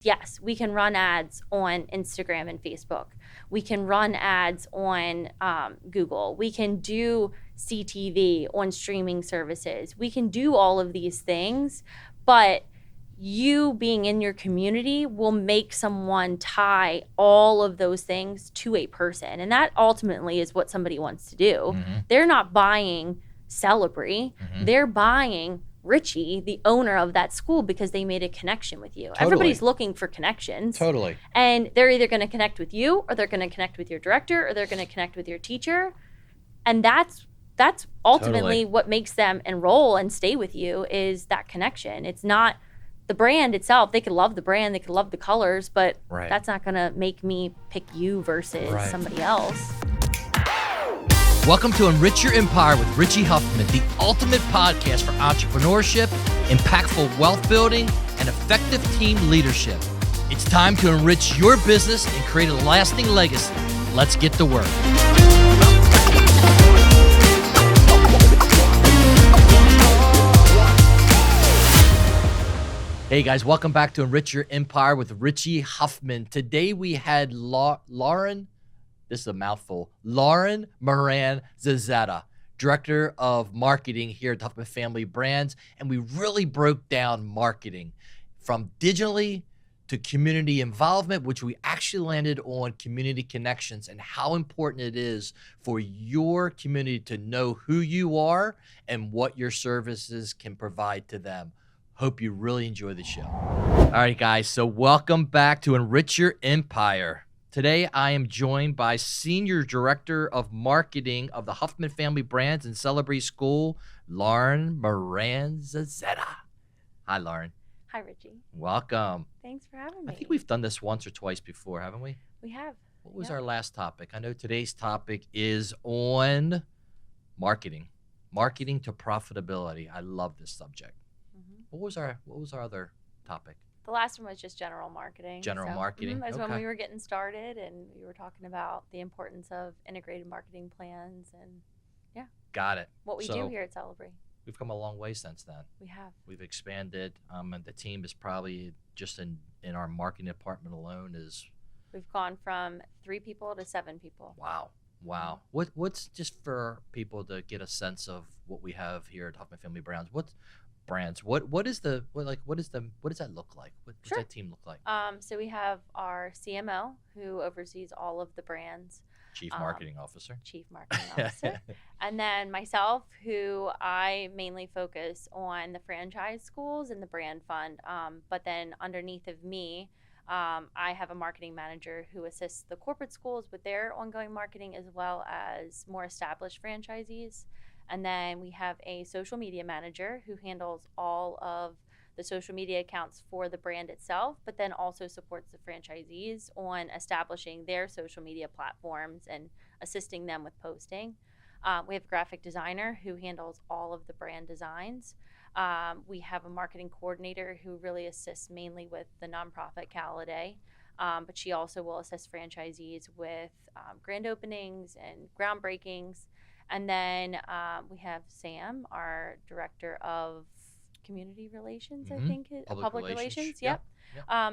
Yes, we can run ads on Instagram and Facebook. We can run ads on Google. We can do CTV on streaming services. We can do all of these things, but you being in your community will make someone tie all of those things to a person. And that ultimately is what somebody wants to do. Mm-hmm. They're not buying Celebree. Mm-hmm. They're buying Richie, the owner of that school, because they made a connection with you. Totally. Everybody's looking for connections. Totally. And they're either going to connect with you, or they're going to connect with your director, or they're going to connect with your teacher. And that's ultimately what makes them enroll and stay with you, is that connection. It's not the brand itself. They could love the brand, they could love the colors, but that's not going to make me pick you versus somebody else. Welcome to Enrich Your Empire with Richie Huffman, the ultimate podcast for entrepreneurship, impactful wealth building, and effective team leadership. It's time to enrich your business and create a lasting legacy. Let's get to work. Hey guys, welcome back to Enrich Your Empire with Richie Huffman. Today we had Lauren, this is a mouthful, Lauren Moran Zazzetta, Director of Marketing here at Huffman Family Brands, and we really broke down marketing from digitally to community involvement, which we actually landed on community connections and how important it is for your community to know who you are and what your services can provide to them. Hope you really enjoy the show. All right, guys, so welcome back to Enrich Your Empire. Today, I am joined by Senior Director of Marketing of the Huffman Family Brands and Celebree School, Lauren Moran Zazzetta. Hi, Lauren. Hi, Richie. Welcome. Thanks for having me. I think we've done this once or twice before, haven't we? We have. What was our last topic? I know today's topic is on marketing. Marketing to profitability. I love this subject. Mm-hmm. What was our other topic? The last one was just general marketing. Marketing. That's when we were getting started, and we were talking about the importance of integrated marketing plans and Got it. What we do here at Celebree. We've come a long way since then. We have. We've expanded, and the team is probably just in our marketing department alone is. We've gone from 3 people to 7 people. Wow. What's just for people to get a sense of what we have here at Huffman Family Brands? What does that look like? What does that team look like? So we have our CMO, who oversees all of the brands. Chief Marketing Officer. And then myself, who I mainly focus on the franchise schools and the brand fund. But then underneath of me, I have a marketing manager who assists the corporate schools with their ongoing marketing, as well as more established franchisees. And then we have a social media manager who handles all of the social media accounts for the brand itself, but then also supports the franchisees on establishing their social media platforms and assisting them with posting. We have a graphic designer who handles all of the brand designs. We have a marketing coordinator who really assists mainly with the nonprofit Caliday, but she also will assist franchisees with grand openings and groundbreakings. And then we have Sam, our Director of Community Relations, I think. Public Relations. Yep.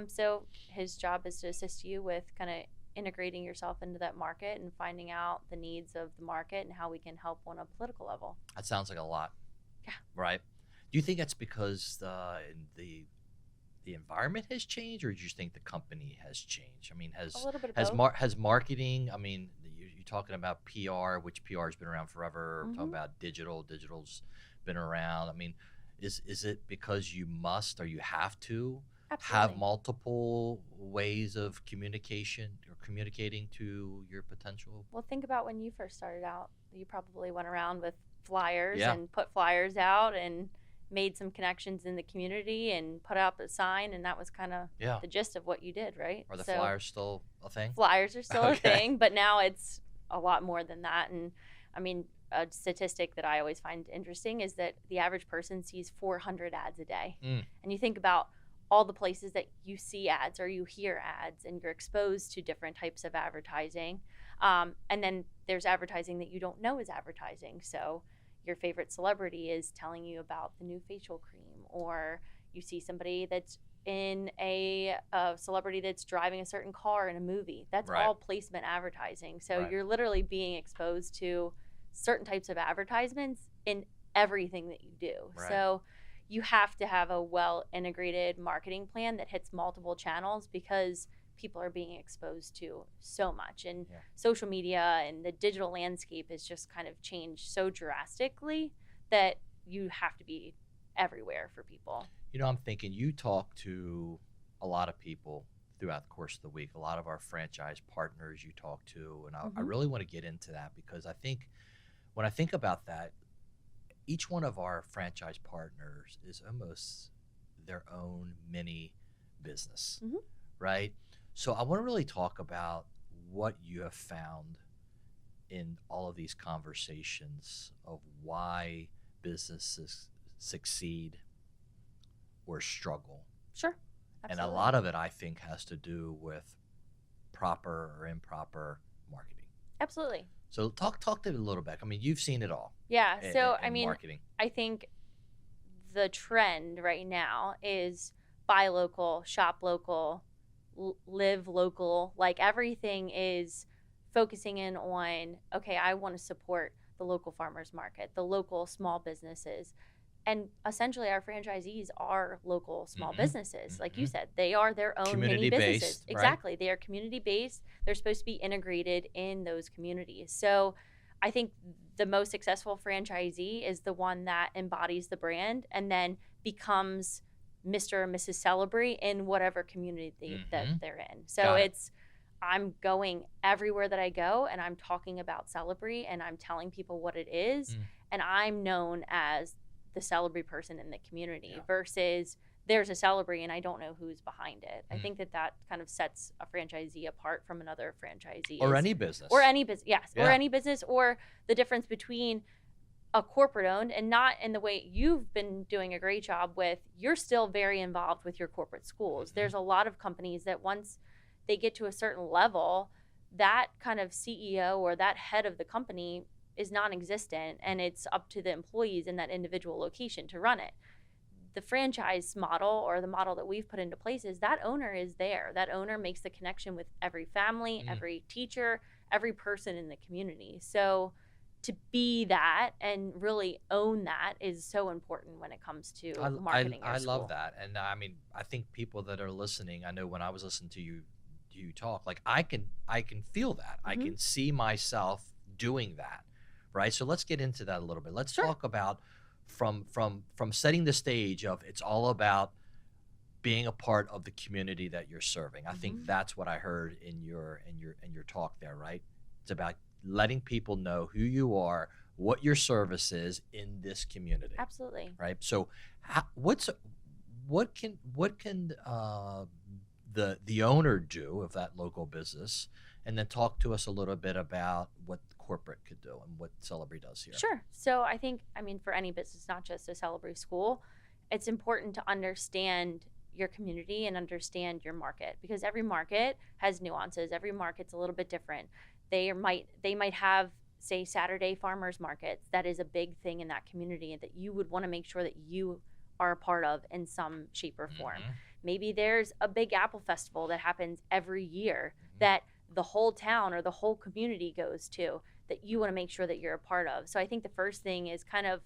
So his job is to assist you with kind of integrating yourself into that market and finding out the needs of the market and how we can help on a political level. That sounds like a lot. Yeah. Right. Do you think that's because the environment has changed, or do you think the company has changed? I mean, has marketing? I mean, you're talking about PR, which PR has been around forever. Mm-hmm. Talking about digital's been around. I mean, is it because you must or you have to have multiple ways of communication or communicating to your potential? Well, think about when you first started out. You probably went around with flyers and put flyers out and made some connections in the community and put up a sign, and that was kind of the gist of what you did, right? Are the flyers still a thing? Flyers are still a thing, but now it's a lot more than that. And I mean, a statistic that I always find interesting is that the average person sees 400 ads a day. And you think about all the places that you see ads or you hear ads, and you're exposed to different types of advertising. And then there's advertising that you don't know is advertising. So your favorite celebrity is telling you about the new facial cream, or you see somebody that's in a celebrity that's driving a certain car in a movie. That's Right. all placement advertising. So Right. you're literally being exposed to certain types of advertisements in everything that you do. Right. So you have to have a well integrated marketing plan that hits multiple channels, because people are being exposed to so much. And Yeah. social media and the digital landscape has just kind of changed so drastically that you have to be everywhere for people. You know, I'm thinking you talk to a lot of people throughout the course of the week, a lot of our franchise partners you talk to, and I really want to get into that, because I think when I think about that, each one of our franchise partners is almost their own mini business, right? So I want to really talk about what you have found in all of these conversations of why businesses succeed or struggle. Sure. And Absolutely. a lot of it, I think, has to do with proper or improper marketing. Absolutely. So talk to me a little bit. I mean, you've seen it all. Yeah. So, in marketing. I think the trend right now is buy local, shop local, live local. Like, everything is focusing in on, okay, I want to support the local farmers market, the local small businesses. And essentially, our franchisees are local small businesses. Like you said, they are their own mini businesses. Right? Exactly. They are community based. They're supposed to be integrated in those communities. So I think the most successful franchisee is the one that embodies the brand and then becomes Mr. or Mrs. Celebree in whatever community that they're in. So I'm going everywhere that I go, and I'm talking about Celebree, and I'm telling people what it is, and I'm known as the Celebree person in the community versus there's a Celebree and I don't know who's behind it. I think that kind of sets a franchisee apart from another franchisee. Or any business. Or any business, yes. Yeah. Or any business, or the difference between a corporate owned and not in the way you've been doing a great job with. You're still very involved with your corporate schools. There's a lot of companies that once they get to a certain level, that kind of CEO or that head of the company is non-existent, and it's up to the employees in that individual location to run it. The franchise model, or the model that we've put into place, is that owner is there. That owner makes the connection with every family, every teacher, every person in the community. So to be that and really own that is so important when it comes to marketing your school. I love that. And I mean, I think people that are listening, I know when I was listening to you talk, like I can feel that. I can see myself doing that. Right. So let's get into that a little bit. Let's talk about from setting the stage of it's all about being a part of the community that you're serving. I think that's what I heard in your talk there, right? It's about letting people know who you are, what your service is in this community. Absolutely. Right. So what can the owner do of that local business, and then talk to us a little bit about what corporate could do and what Celebree does here. Sure. So I think, for any business, not just a Celebree School, it's important to understand your community and understand your market, because every market has nuances. Every market's a little bit different. They might have, say, Saturday farmers markets. That is a big thing in that community that you would want to make sure that you are a part of in some shape or form. Maybe there's a big apple festival that happens every year that the whole town or the whole community goes to, that you want to make sure that you're a part of. So I think the first thing is kind of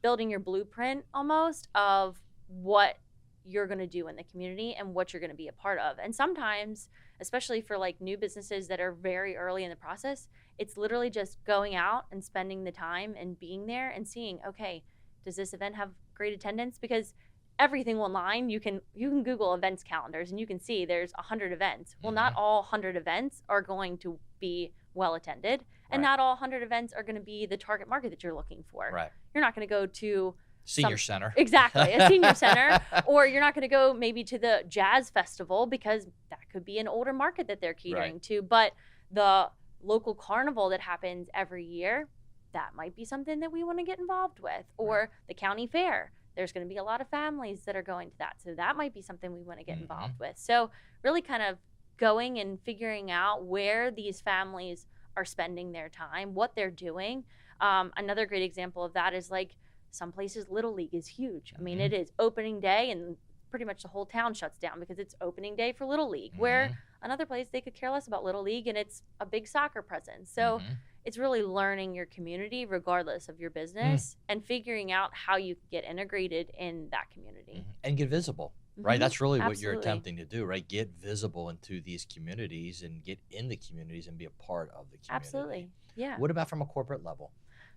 building your blueprint almost of what you're going to do in the community and what you're going to be a part of. And sometimes, especially for like new businesses that are very early in the process, it's literally just going out and spending the time and being there and seeing, okay, does this event have great attendance? Because everything online, you can Google events calendars and you can see there's 100 events. Well, not all 100 events are going to be well attended, and not all 100 events are going to be the target market that you're looking for. Right. You're not going to go to senior center. Exactly, a senior center, or you're not going to go maybe to the jazz festival because that could be an older market that they're catering to. But the local carnival that happens every year, that might be something that we want to get involved with, or the county fair. There's going to be a lot of families that are going to that. So that might be something we want to get involved with. So really kind of going and figuring out where these families are spending their time, what they're doing. Another great example of that is like some places Little League is huge. I mean, it is opening day and pretty much the whole town shuts down because it's opening day for Little League, where Mhm. another place they could care less about Little League and it's a big soccer presence. So Mhm. it's really learning your community regardless of your business and figuring out how you can get integrated in that community. And get visible, right? Mhm. That's really what you're Absolutely. attempting to do, right? Get visible into these communities and get in the communities and be a part of the community. Absolutely. Yeah. What about from a corporate level?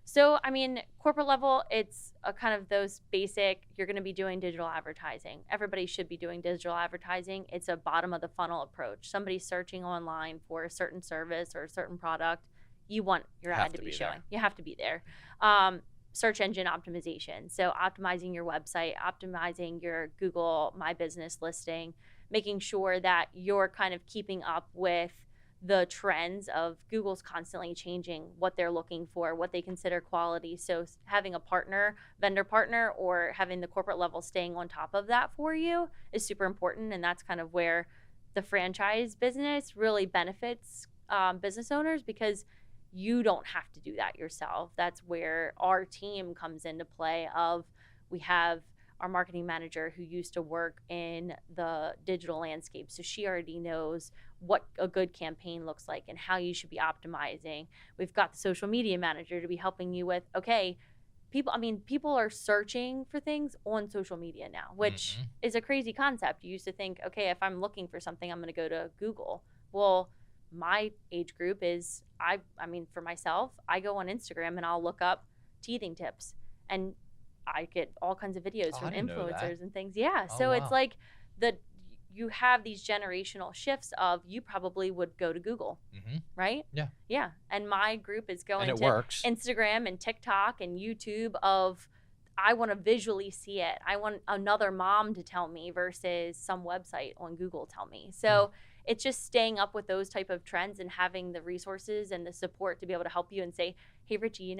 So, I mean, corporate level, it's a kind of those basic, you're going to be doing digital advertising. Everybody should be doing digital advertising. It's a bottom of the funnel approach. Somebody's searching online for a certain service or a certain product. You want your Have ad to to be be showing. there. You have to be there. Search engine optimization. So, optimizing your website, optimizing your Google My Business listing, making sure that you're kind of keeping up with the trends of Google's constantly changing what they're looking for, what they consider quality. So having a partner, vendor partner, or having the corporate level staying on top of that for you is super important. And that's kind of where the franchise business really benefits business owners, because you don't have to do that yourself. That's where our team comes into play. We have our marketing manager who used to work in the digital landscape, so she already knows what a good campaign looks like and how you should be optimizing. We've got the social media manager to be helping you with, okay, people are searching for things on social media now, which is a crazy concept. You used to think, okay, if I'm looking for something, I'm going to go to Google. Well, my age group is, for myself, I go on Instagram and I'll look up teething tips, and I get all kinds of videos Oh, from I didn't know that. influencers and things. Yeah. Oh, So it's wow. like you have these generational shifts of, you probably would go to Google, right? Yeah. Yeah. And my group is And going it to works. Instagram and TikTok and YouTube of, I want to visually see it. I want another mom to tell me versus some website on Google tell me. So it's just staying up with those type of trends and having the resources and the support to be able to help you and say, hey, Richie,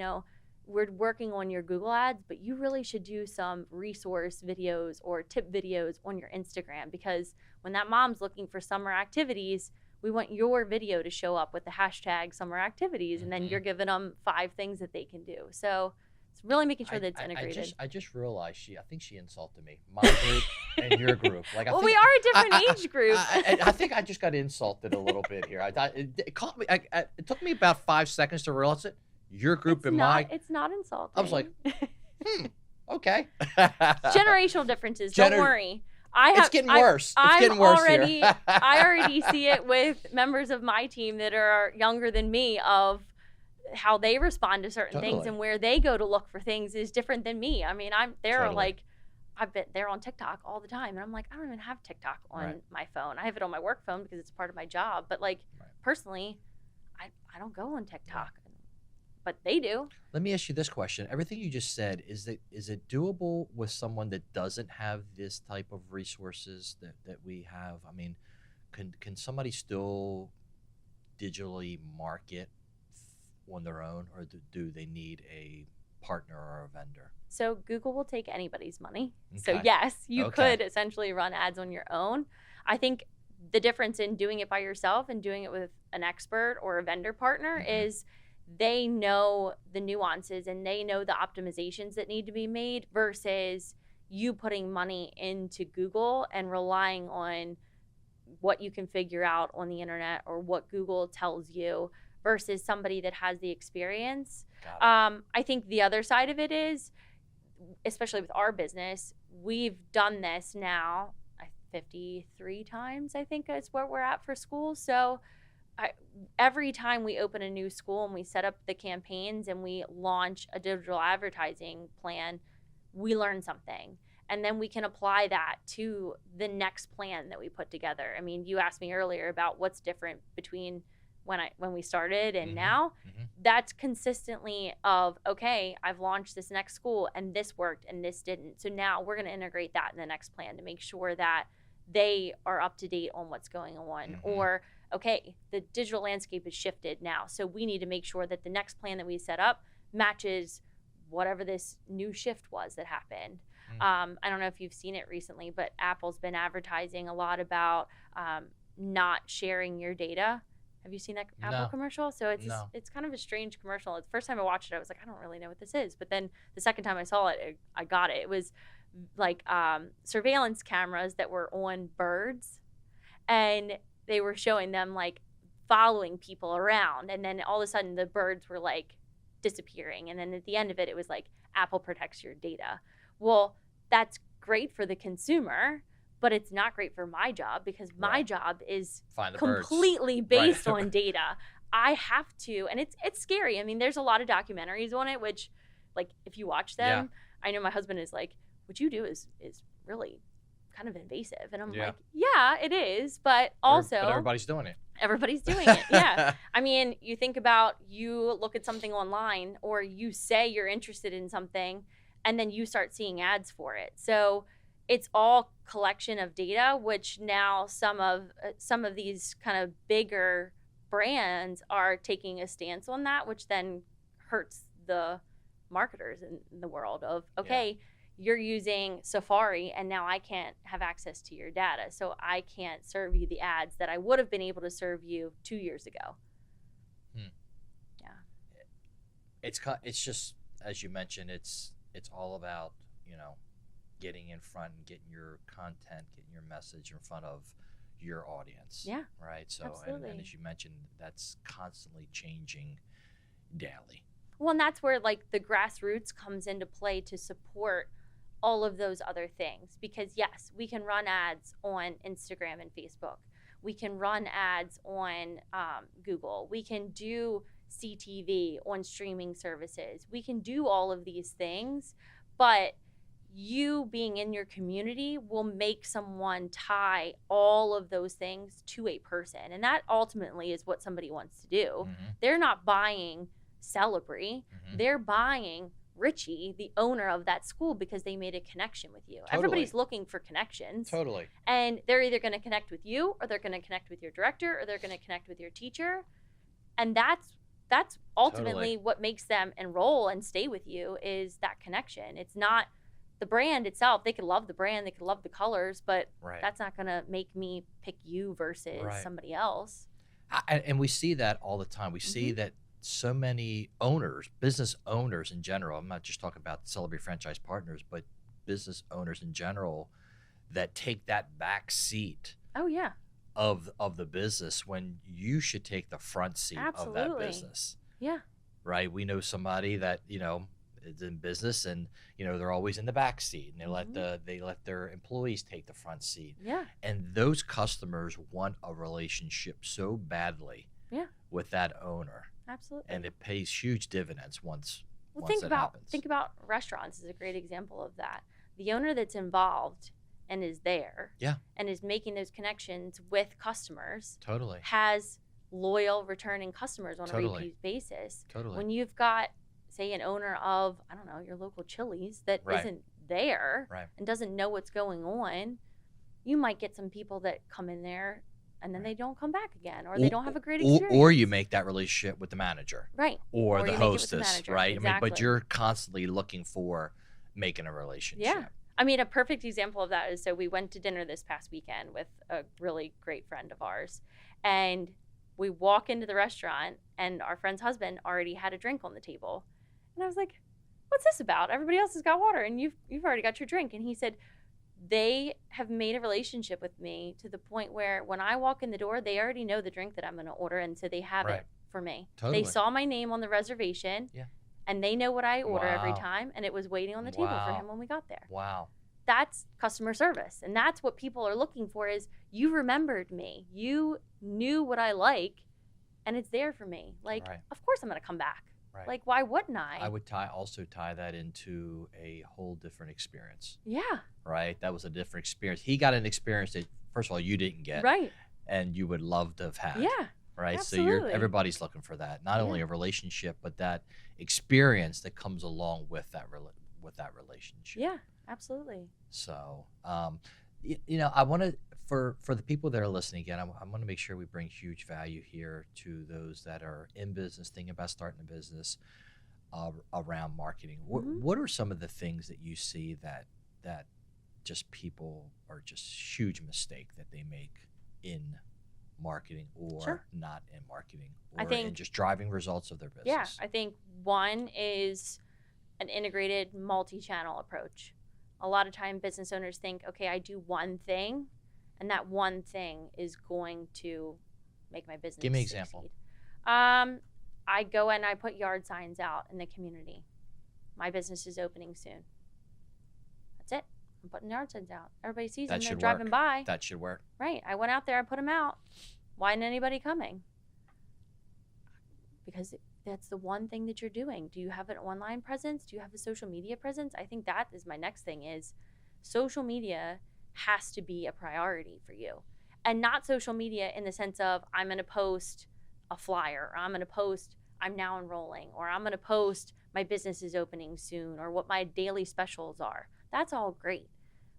we're working on your Google ads, but you really should do some resource videos or tip videos on your Instagram, because when that mom's looking for summer activities, we want your video to show up with the hashtag summer activities, and then you're giving them 5 things that they can do. So it's really making sure that it's integrated. I just realized I think she insulted me. My group and your group. Like, Well, we are a different age group. I think I just got insulted a little bit here. It caught me. It took me about 5 seconds to realize it. Your group and my. It's not insulting. I was like, okay. Generational differences. Don't worry. It's getting worse. It's getting worse here. I already see it with members of my team that are younger than me, of how they respond to certain things, and where they go to look for things is different than me. I mean, they're on TikTok all the time, and I'm like, I don't even have TikTok on my phone. I have it on my work phone because it's part of my job. But personally, I don't go on TikTok. But they do. Let me ask you this question. Everything you just said, is it doable with someone that doesn't have this type of resources that we have? I mean, can somebody still digitally market on their own, or do they need a partner or a vendor? So Google will take anybody's money. Okay. So yes, you could essentially run ads on your own. I think the difference in doing it by yourself and doing it with an expert or a vendor partner is they know the nuances and they know the optimizations that need to be made, versus you putting money into Google and relying on what you can figure out on the internet or what Google tells you, versus somebody that has the experience. I think the other side of it is, especially with our business, we've done this now 53 times, I think is where we're at for school. So every time we open a new school and we set up the campaigns and we launch a digital advertising plan, we learn something. And then we can apply that to the next plan that we put together. I mean, you asked me earlier about what's different between when we started and now. That's consistently of, okay, I've launched this next school and this worked and this didn't. So now we're going to integrate that in the next plan to make sure that they are up to date on what's going on. Or, okay, the digital landscape has shifted now, so we need to make sure that the next plan that we set up matches whatever this new shift was that happened. I don't know if you've seen it recently, but Apple's been advertising a lot about not sharing your data. Have you seen that Apple commercial? So it's kind of a strange commercial. The first time I watched it, I was like, I don't really know what this is. But then the second time I saw it, I got it. It was like surveillance cameras that were on birds, and they were showing them like following people around, and then all of a sudden the birds were like disappearing, and then at the end of it, it was like Apple protects your data. Well, that's great for the consumer, but it's not great for my job, because my job is Find the completely birds. based on data. I have to, and it's scary. I mean, there's a lot of documentaries on it, which, like, if you watch them, I know my husband is like, what you do is really kind of invasive. And I'm like, yeah, it is. But also, but everybody's doing it. Everybody's doing it. Yeah. I mean, you think about, you look at something online, or you say you're interested in something, and then you start seeing ads for it. So it's all collection of data, which now some of these kind of bigger brands are taking a stance on that, which then hurts the marketers in the world of, okay, you're using Safari, and now I can't have access to your data, so I can't serve you the ads that I would have been able to serve you 2 years ago. Yeah. It's just, as you mentioned, it's all about, getting in front and getting your content, getting your message in front of your audience. Yeah. Right. So, and as you mentioned, that's constantly changing daily. Well, and that's where like the Grassroots comes into play to support all of those other things, because yes, we can run ads on Instagram and Facebook. We can run ads on Google. We can do CTV on streaming services. We can do all of these things, but you being in your community will make someone tie all of those things to a person. And that ultimately is what somebody wants to do. Mm-hmm. They're not buying Celebree. Mm-hmm. They're buying Richie, the owner of that school, because they made a connection with you. Totally. Everybody's looking for connections. Totally. And they're either going to connect with you, or they're going to connect with your director, or they're going to connect with your teacher. And that's ultimately what makes them enroll and stay with you, is that connection. It's not the brand itself. They could love the brand, they could love the colors, but that's not going to make me pick you versus somebody else. And we see that all the time. We see that so many owners, business owners in general, I'm not just talking about Celebree franchise partners, but business owners in general, that take that back seat of the business, when you should take the front seat of that business. Yeah. Right? We know somebody that, is in business, and they're always in the back seat, and they let their employees take the front seat. Yeah. And those customers want a relationship so badly with that owner. Absolutely. And it pays huge dividends once it happens. Think about restaurants is a great example of that. The owner that's involved and is there and is making those connections with customers has loyal returning customers on a repeat basis. When you've got, say, an owner of, I don't know, your local Chili's that isn't there and doesn't know what's going on, you might get some people that come in there and then they don't come back again, or they don't have a great experience. Or you make that relationship with the manager. Right. Or the hostess, right? Exactly. I mean, but you're constantly looking for making a relationship. Yeah. I mean, a perfect example of that is, so we went to dinner this past weekend with a really great friend of ours, and we walk into the restaurant and our friend's husband already had a drink on the table. And I was like, what's this about? Everybody else has got water and you've already got your drink. And he said, they have made a relationship with me to the point where when I walk in the door, they already know the drink that I'm going to order, and so they have it for me. They saw my name on the reservation, and they know what I order every time, and it was waiting on the table for him when we got there. Wow. That's customer service, and that's what people are looking for, is you remembered me. You knew what I like, and it's there for me. Like, of course I'm going to come back. Right. Like, why wouldn't I? I would also tie that into a whole different experience. Yeah. Right? That was a different experience. He got an experience that, first of all, you didn't get. Right. And you would love to have had. Yeah. Right? Absolutely. So everybody's looking for that. Not only a relationship, but that experience that comes along with that relationship. Yeah, absolutely. So, I want to, for the people that are listening again, I want to make sure we bring huge value here to those that are in business, thinking about starting a business around marketing. What are some of the things that you see that just people are just huge mistake that they make in marketing, or not in marketing, or in just driving results of their business? Yeah, I think one is an integrated multi-channel approach. A lot of time business owners think, okay, I do one thing and that one thing is going to make my business Give me an example. succeed. I go and I put yard signs out in the community. My business is opening soon. That's it. I'm putting yard signs out. Everybody sees them. They're driving by. That should work. Right. I went out there. I put them out. Why isn't anybody coming? Because that's the one thing that you're doing. Do you have an online presence? Do you have a social media presence? I think that is my next thing is social media has to be a priority for you. And not social media in the sense of I'm going to post a flyer, or I'm going to post I'm now enrolling, or I'm going to post my business is opening soon, or what my daily specials are. That's all great.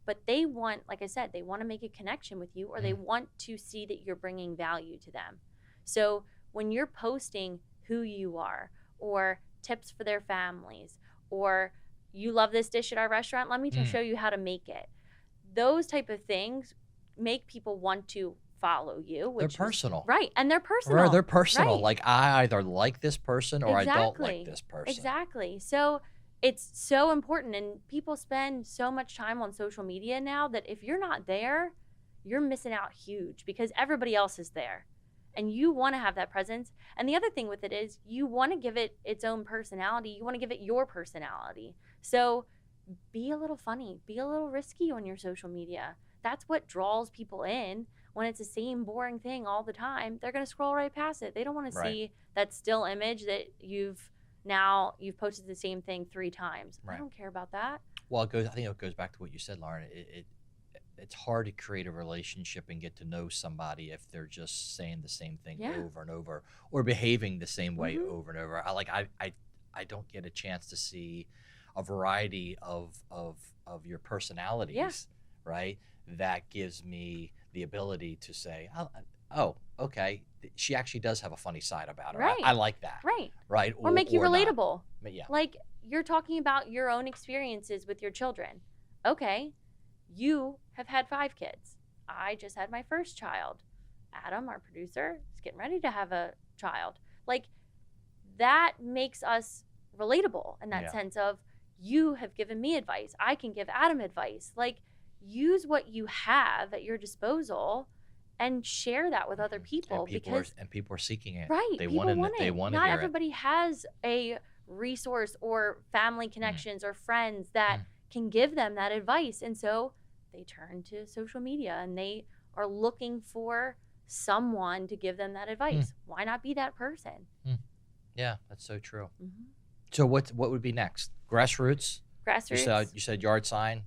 But they want, like I said, they want to make a connection with you, or they want to see that you're bringing value to them. So when you're posting who you are, or tips for their families, or you love this dish at our restaurant, let me show you how to make it. Those type of things make people want to follow you. Which they're personal. Right. And they're personal. They're personal. Right. Like I either like this person or I don't like this person. Exactly. So it's so important. And people spend so much time on social media now that if you're not there, you're missing out huge because everybody else is there. And you want to have that presence. And the other thing with it is you want to give it its own personality. You want to give it your personality. So be a little funny, be a little risky on your social media. That's what draws people in. When it's the same boring thing all the time, they're going to scroll right past it. They don't want to see that still image that you've posted the same thing 3 times. I don't care about that. Well, I think it goes back to what you said, Lauren. It's hard to create a relationship and get to know somebody if they're just saying the same thing over and over or behaving the same way over and over. I don't get a chance to see a variety of your personalities, right? That gives me the ability to say, oh, okay, she actually does have a funny side about her. Right. I like that. Right. Or make you relatable. Yeah. Like you're talking about your own experiences with your children. Okay, you have had 5 kids. I just had my first child. Adam, our producer, is getting ready to have a child. Like that makes us relatable in that sense of you have given me advice. I can give Adam advice. Like use what you have at your disposal and share that with other people. And people are seeking it. Right. They want it. Not everybody has a resource or family connections or friends that can give them that advice. And so they turn to social media and they are looking for someone to give them that advice. Why not be that person? Yeah, that's so true. So what would be next? Grassroots? Grassroots. You said yard sign.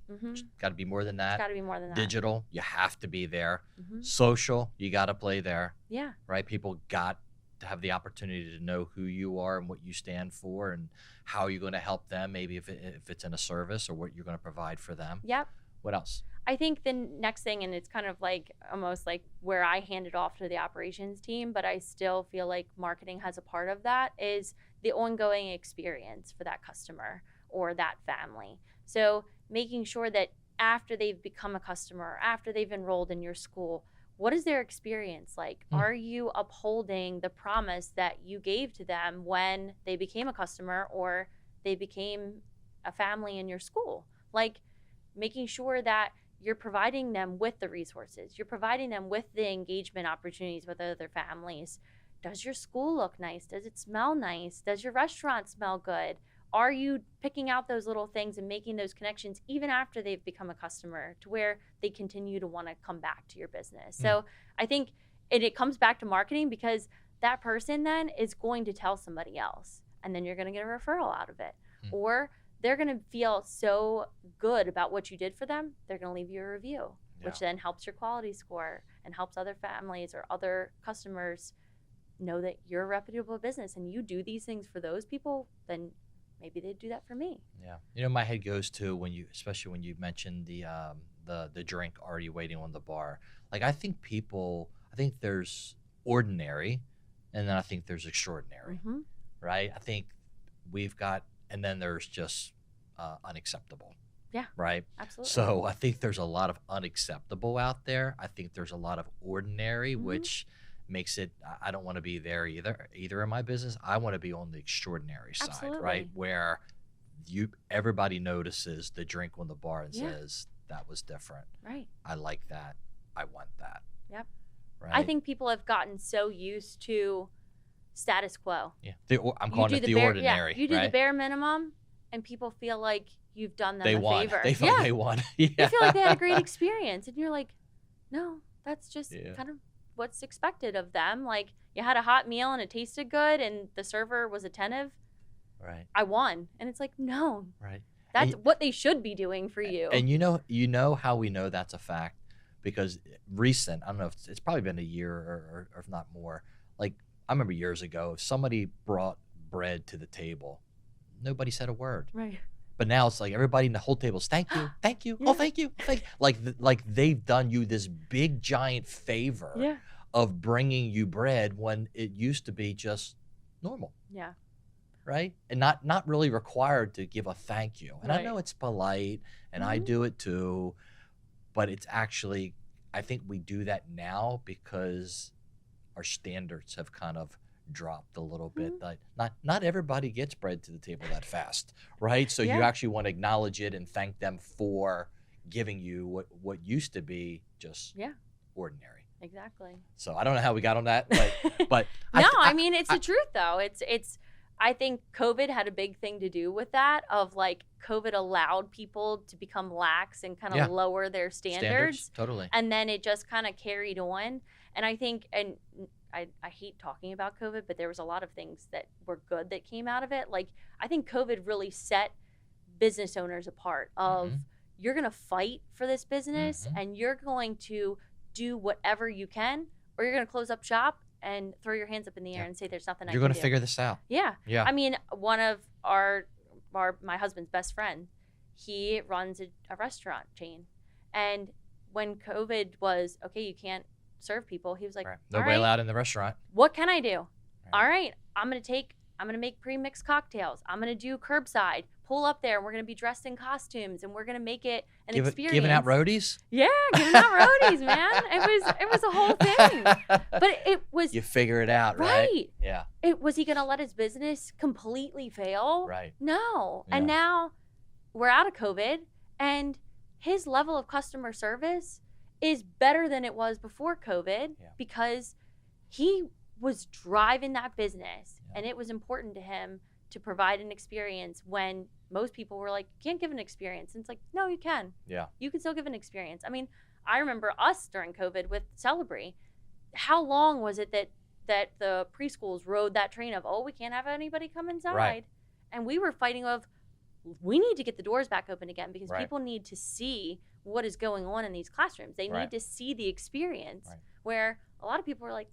Got to be more than that. Got to be more than that. Digital, you have to be there. Social, you got to play there. Yeah. Right? People got to have the opportunity to know who you are and what you stand for and how you're going to help them, maybe if it's in a service or what you're going to provide for them. Yep. What else? I think the next thing, and it's kind of like almost like where I hand it off to the operations team, but I still feel like marketing has a part of that, is the ongoing experience for that customer or that family. So making sure that after they've become a customer, after they've enrolled in your school, what is their experience like? Are you upholding the promise that you gave to them when they became a customer or they became a family in your school? Like making sure that you're providing them with the resources, you're providing them with the engagement opportunities with other families. Does your school look nice? Does it smell nice? Does your restaurant smell good? Are you picking out those little things and making those connections even after they've become a customer to where they continue to want to come back to your business? So I think it comes back to marketing because that person then is going to tell somebody else and then you're going to get a referral out of it. Or they're going to feel so good about what you did for them, they're going to leave you a review, which then helps your quality score and helps other families or other customers know that you're a reputable business and you do these things for those people, then maybe they'd do that for me. Yeah. You know, my head goes to especially when you mentioned the drink already waiting on the bar. Like I think there's ordinary and then I think there's extraordinary, right? I think and then there's just unacceptable. Yeah. Right? Absolutely. So I think there's a lot of unacceptable out there. I think there's a lot of ordinary, which makes it, I don't want to be there either in my business. I want to be on the extraordinary side, right? Where everybody notices the drink on the bar and Yeah. says, that was different. Right. I like that. I want that. Yep. Right. I think people have gotten so used to status quo. Yeah. I'm calling it the ordinary. Yeah, you do the right? bare minimum, and people feel like you've done them They a won. favor. They feel they won. Yeah. They feel like they had a great experience, and you're like, no, that's just Yeah. kind of what's expected of them. Like, you had a hot meal and it tasted good, and the server was attentive. Right. I won, and it's like, no, Right. that's what they should be doing for you. And you know how we know that's a fact, because recent, I don't know, it's probably been a year or if not more. Like, I remember years ago, if somebody brought bread to the table, nobody said a word. Right. But now it's like everybody in the whole table's thank you, thank you, Yeah. oh thank you, thank you. Like they've done you this big giant favor Yeah. of bringing you bread when it used to be just normal. Yeah. Right? And not really required to give a thank you. And I Right. know it's polite, and I do it too, but it's actually, I think we do that now because our standards have kind of dropped a little bit. Like, not everybody gets bread to the table that fast, right? So you Yeah. actually want to acknowledge it and thank them for giving you what used to be just ordinary. Exactly. So I don't know how we got on that, but No, I mean, it's the truth though. It's I think COVID had a big thing to do with that, of like COVID allowed people to become lax and kind of Yeah. lower their standards. Totally. And then it just kind of carried on. And I think, and I hate talking about COVID, but there was a lot of things that were good that came out of it. Like, I think COVID really set business owners apart of you're going to fight for this business and you're going to do whatever you can, or you're going to close up shop and throw your hands up in the air and say there's nothing I can do. You're going to figure this out. Yeah. Yeah. I mean, one of my husband's best friend, he runs a restaurant chain. And when COVID was, okay, you can't serve people, he was like, Nobody allowed in the restaurant. What can I do? All right, I'm going to make pre-mixed cocktails. I'm going to do curbside. Pull up there, and we're going to be dressed in costumes, and we're going to make it an experience. Giving out roadies? Yeah, giving out roadies, man. It was a whole thing. But it was... You figure it out, right? Right. Yeah. Was he going to let his business completely fail? Right. No. Yeah. And now we're out of COVID, and his level of customer service is better than it was before COVID because he was driving that business, and it was important to him to provide an experience when most people were like, can't give an experience. And it's like, no, you can. Yeah. You can still give an experience. I mean, I remember us during COVID with Celebree. How long was it that the preschools rode that train of, oh, we can't have anybody come inside. Right. And we were fighting of, we need to get the doors back open again because Right. people need to see what is going on in these classrooms. They Right. need to see the experience Right. where a lot of people are like,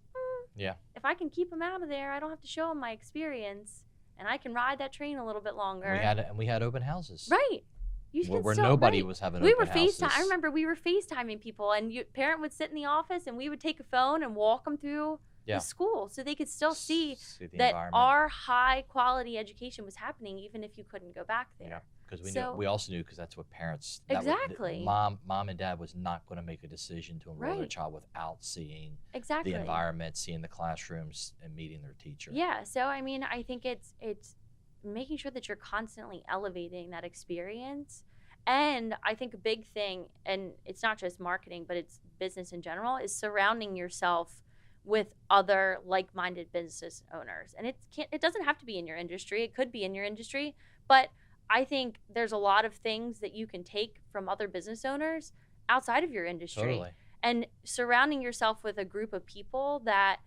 Yeah. if I can keep them out of there, I don't have to show them my experience and I can ride that train a little bit longer. And we had open houses. Right. Where nobody was having we open were houses. I remember we were FaceTiming people, and parent would sit in the office and we would take a phone and walk them through the school so they could still see the that environment. our high quality education was happening even if you couldn't go back there. Yeah. Because we also knew, because that's what parents. Exactly. Mom and dad was not going to make a decision to enroll their Right. child without seeing Exactly. the environment, seeing the classrooms, and meeting their teacher. Yeah. So I mean, I think it's making sure that you're constantly elevating that experience. And I think a big thing, and it's not just marketing, but it's business in general, is surrounding yourself with other like-minded business owners. And it doesn't have to be in your industry. It could be in your industry, but I think there's a lot of things that you can take from other business owners outside of your industry. Totally. And surrounding yourself with a group of people that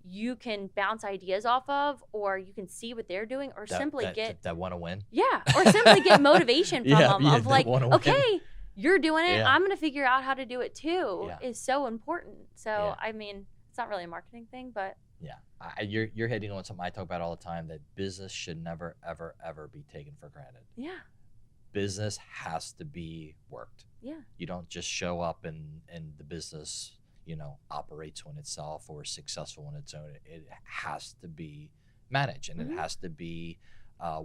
you can bounce ideas off of, or you can see what they're doing, or simply that want to win. Yeah, or simply get motivation from them of like, okay, you're doing it, I'm going to figure out how to do it too, is so important. So, I mean, it's not really a marketing thing, but. Yeah, you're hitting on something I talk about all the time, that business should never, ever, ever be taken for granted. Yeah. Business has to be worked. Yeah. You don't just show up and the business, operates on itself or is successful on its own. It has to be managed, and it has to be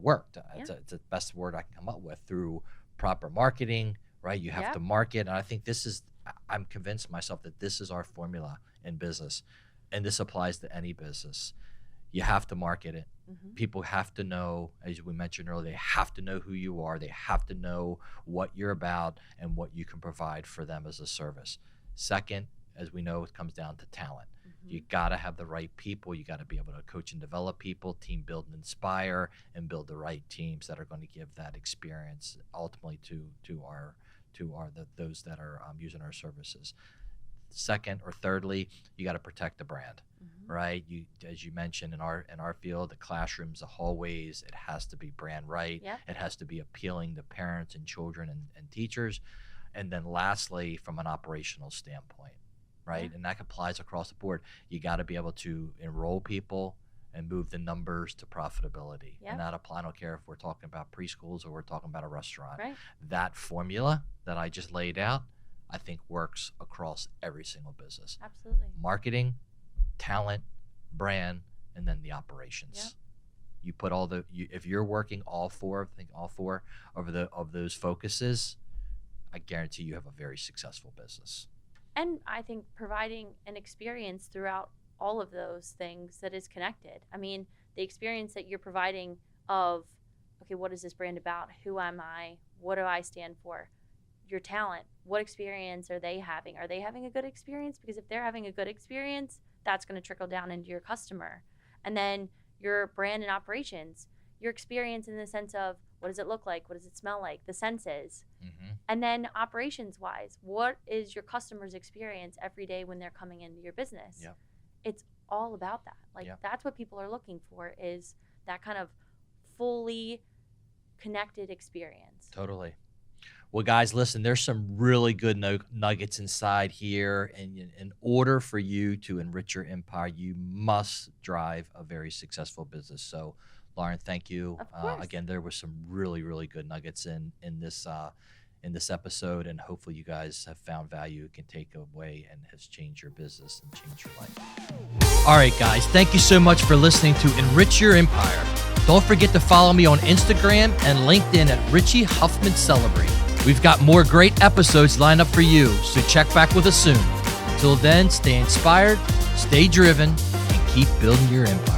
worked. It's the best word I can come up with, through proper marketing, right? You have to market. And I think I'm convinced myself that this is our formula in business. And this applies to any business. You have to market it, People have to know, as we mentioned earlier, they have to know who you are. They have to know what you're about and what you can provide for them as a service. Second, as we know, it comes down to talent. You got to have the right people. You got to be able to coach and develop people, team build and inspire, and build the right teams that are going to give that experience ultimately to those that are using our services. Second or thirdly, you got to protect the brand, right? You, as you mentioned, in our field, the classrooms, the hallways, it has to be brand right. Yep. It has to be appealing to parents and children and teachers. And then lastly, from an operational standpoint, right? And that applies across the board. You got to be able to enroll people and move the numbers to profitability. And that apply. I don't care if we're talking about preschools or we're talking about a restaurant. Right. That formula that I just laid out, I think works across every single business. Absolutely. Marketing, talent, brand, and then the operations. Yep. You put if you're working all four of those focuses, I guarantee you have a very successful business. And I think providing an experience throughout all of those things that is connected. I mean, the experience that you're providing of, okay, what is this brand about? Who am I? What do I stand for? Your talent, what experience are they having? Are they having a good experience? Because if they're having a good experience, that's going to trickle down into your customer. And then your brand and operations, your experience in the sense of, what does it look like? What does it smell like? The senses. And then operations wise, what is your customer's experience every day when they're coming into your business? It's all about that. Like that's what people are looking for, is that kind of fully connected experience. Totally. Well, guys, listen, there's some really good nuggets inside here. And in order for you to enrich your empire, you must drive a very successful business. So, Lauren, thank you. Of course. Again, there was some really, really good nuggets in this episode, and hopefully you guys have found value you can take away and has changed your business and changed your life. All right, guys, thank you so much for listening to Enrich Your Empire. Don't forget to follow me on Instagram and LinkedIn at Richie Huffman Celebree. We've got more great episodes lined up for you, so check back with us soon. Till then, stay inspired, stay driven, and keep building your empire.